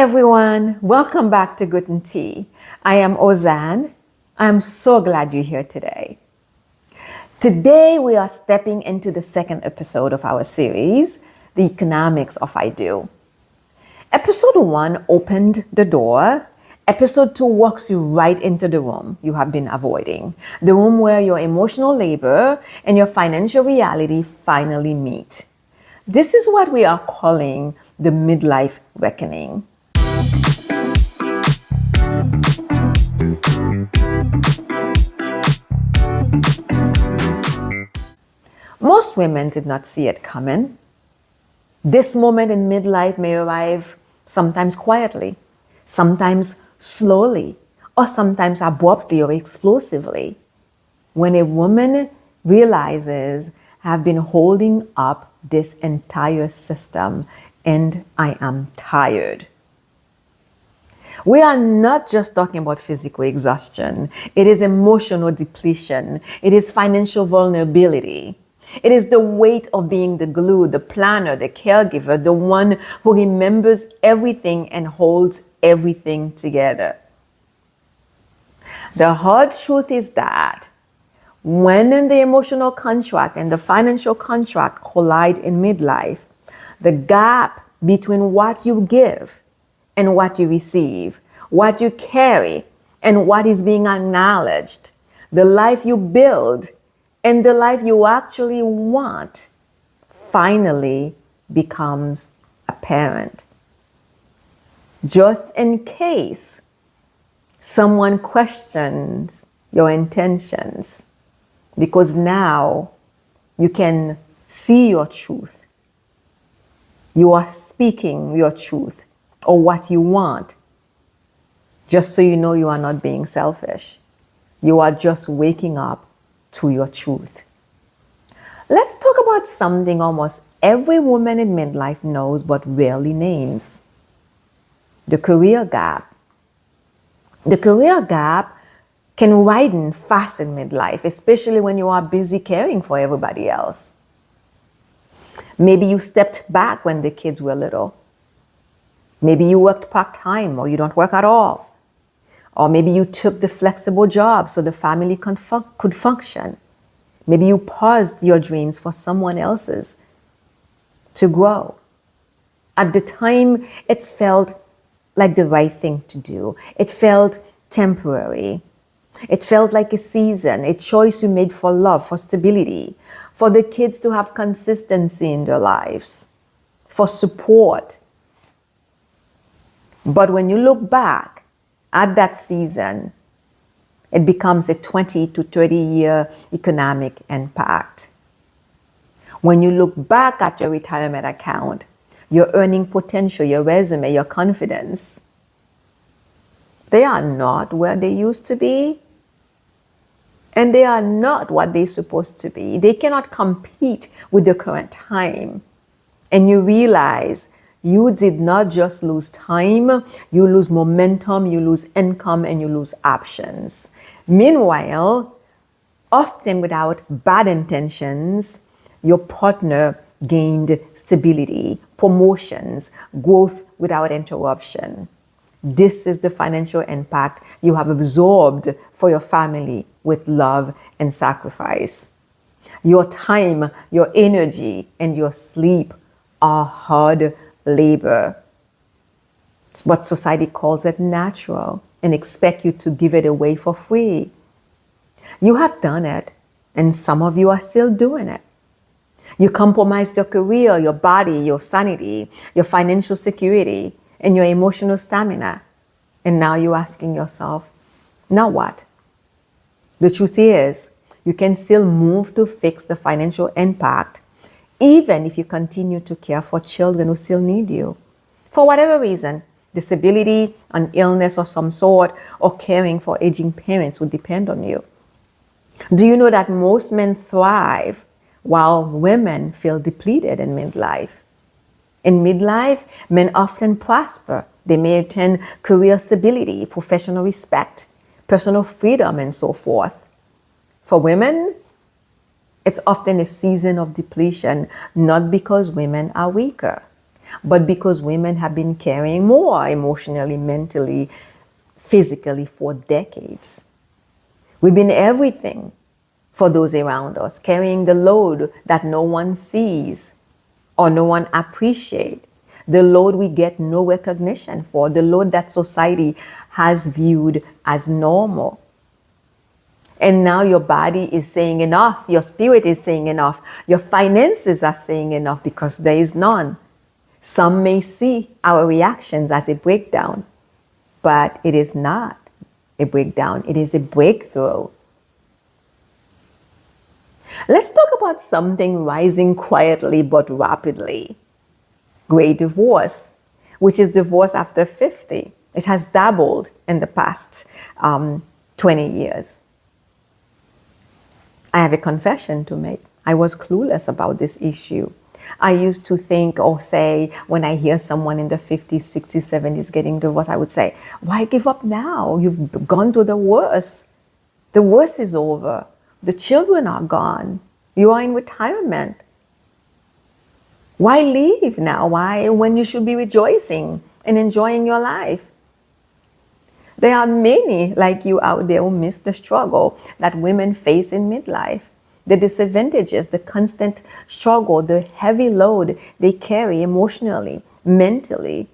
Everyone, welcome back to Gutentea. I am Ozan. I'm so glad you're here today. Today we are stepping into the second episode of our series, The Economics of I Do. Episode 1 opened the door. Episode 2 walks you right into the room you have been avoiding, the room where your emotional labor and your financial reality finally meet. This is what we are calling the midlife reckoning. Most women did not see it coming. This moment in midlife may arrive sometimes quietly, sometimes slowly, or sometimes abruptly or explosively. When a woman realizes, I've been holding up this entire system and I am tired. We are not just talking about physical exhaustion. It is emotional depletion. It is financial vulnerability. It is the weight of being the glue, the planner, the caregiver, the one who remembers everything and holds everything together. The hard truth is that when the emotional contract and the financial contract collide in midlife, the gap between what you give and what you receive, what you carry and what is being acknowledged, the life you build and the life you actually want, finally becomes apparent. Just in case someone questions your intentions, because now you can see your truth. You are speaking your truth or what you want, just so you know you are not being selfish. You are just waking up to your truth. Let's talk about something almost every woman in midlife knows but rarely names: the career gap. The career gap can widen fast in midlife, especially when you are busy caring for everybody else. Maybe you stepped back when the kids were little. Maybe you worked part-time or you don't work at all. Or maybe you took the flexible job so the family could function. Maybe you paused your dreams for someone else's to grow. At the time, it felt like the right thing to do. It felt temporary. It felt like a season, a choice you made for love, for stability, for the kids to have consistency in their lives, for support. But when you look back at that season, it becomes a 20 to 30-year economic impact. When you look back at your retirement account, your earning potential, your resume, your confidence, they are not where they used to be, and they are not what they're supposed to be. They cannot compete with the current time. And you realize you did not just lose time, you lose momentum, you lose income, and you lose options. Meanwhile, often without bad intentions, your partner gained stability, promotions, growth without interruption. This is the financial impact you have absorbed for your family with love and sacrifice. Your time, your energy, and your sleep are hard labor. It's what society calls it natural and expect you to give it away for free. You have done it, and some of you are still doing it. You compromised your career, your body, your sanity, your financial security, and your emotional stamina. And now you're asking yourself, now what? The truth is, you can still move to fix the financial impact, even if you continue to care for children who still need you. For whatever reason, disability, an illness of some sort, or caring for aging parents would depend on you. Do you know that most men thrive while women feel depleted in midlife? In midlife, men often prosper. They may attain career stability, professional respect, personal freedom, and so forth. For women, it's often a season of depletion, not because women are weaker, but because women have been carrying more emotionally, mentally, physically for decades. We've been everything for those around us, carrying the load that no one sees or no one appreciates, the load we get no recognition for, the load that society has viewed as normal. And now your body is saying enough, your spirit is saying enough, your finances are saying enough because there is none. Some may see our reactions as a breakdown, but it is not a breakdown, it is a breakthrough. Let's talk about something rising quietly but rapidly. Great divorce, which is divorce after 50. It has doubled in the past 20 years. I have a confession to make. I was clueless about this issue. I used to think or say, when I hear someone in the 50s, 60s, 70s getting divorced, I would say, why give up now? You've gone through the worst. The worst is over. The children are gone. You are in retirement. Why leave now? Why, when you should be rejoicing and enjoying your life? There are many like you out there who miss the struggle that women face in midlife. The disadvantages, the constant struggle, the heavy load they carry emotionally, mentally,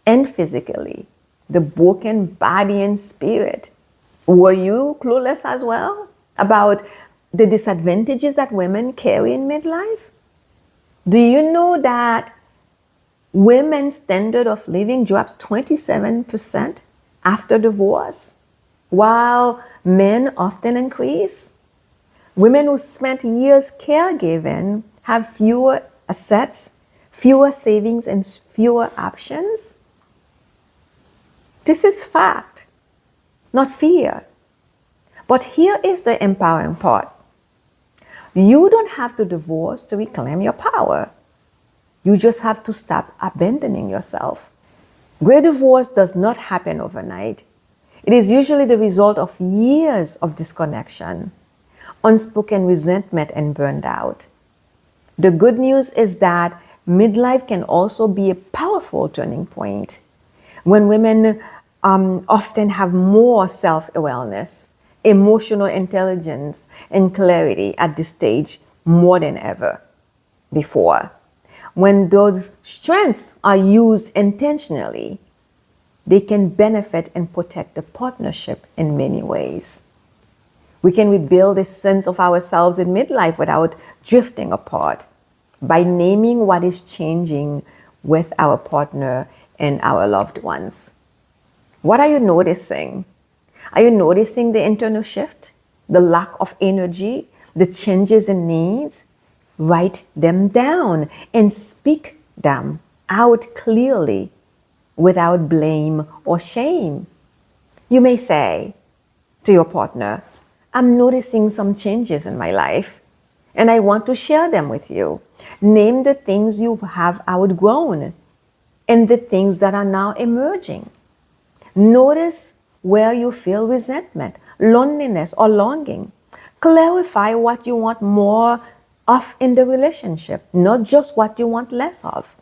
and physically. The broken body and spirit. Were you clueless as well about the disadvantages that women carry in midlife? Do you know that women's standard of living drops 27% after divorce, while men often increase? Women who spent years caregiving have fewer assets, fewer savings, and fewer options. This is fact, not fear. But here is the empowering part. You don't have to divorce to reclaim your power. You just have to stop abandoning yourself. Great divorce does not happen overnight. It is usually the result of years of disconnection, unspoken resentment, and burned out. The good news is that midlife can also be a powerful turning point when women often have more self-awareness, emotional intelligence, and clarity at this stage more than ever before. When those strengths are used intentionally, they can benefit and protect the partnership in many ways. We can rebuild a sense of ourselves in midlife without drifting apart by naming what is changing with our partner and our loved ones. What are you noticing? Are you noticing the internal shift, the lack of energy, the changes in needs? Write them down and speak them out clearly without blame or shame. You may say to your partner, I'm noticing some changes in my life and I want to share them with you. Name the things you have outgrown and the things that are now emerging. Notice where you feel resentment, loneliness, or longing. Clarify what you want more of in the relationship, not just what you want less of.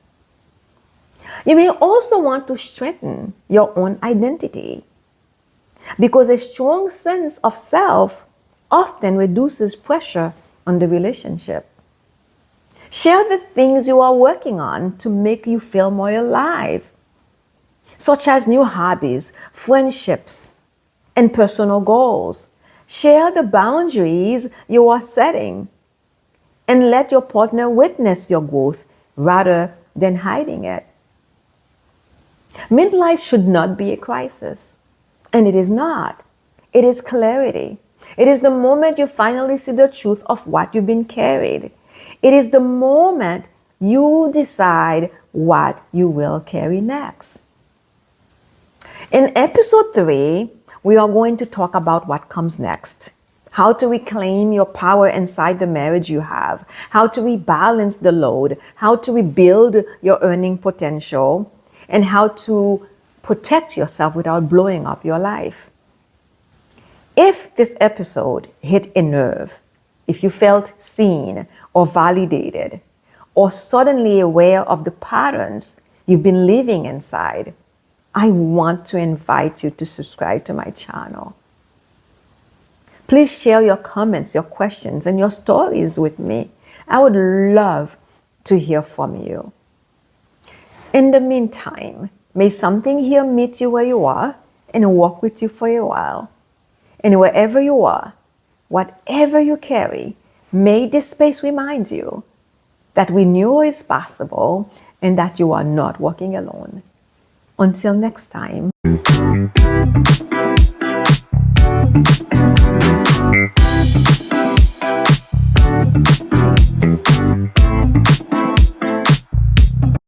You may also want to strengthen your own identity, because a strong sense of self often reduces pressure on the relationship. Share the things you are working on to make you feel more alive, such as new hobbies, friendships, and personal goals. Share the boundaries you are setting and let your partner witness your growth rather than hiding it. Midlife should not be a crisis, and it is not. It is clarity. It is the moment you finally see the truth of what you've been carried. It is the moment you decide what you will carry next. In episode 3, we are going to talk about what comes next. How to reclaim your power inside the marriage you have. How to rebalance the load. How to rebuild your earning potential. And how to protect yourself without blowing up your life. If this episode hit a nerve, if you felt seen or validated, or suddenly aware of the patterns you've been living inside, I want to invite you to subscribe to my channel. Please share your comments, your questions, and your stories with me. I would love to hear from you. In the meantime, may something here meet you where you are and walk with you for a while. And wherever you are, whatever you carry, may this space remind you that renewal is possible and that you are not walking alone. Until next time.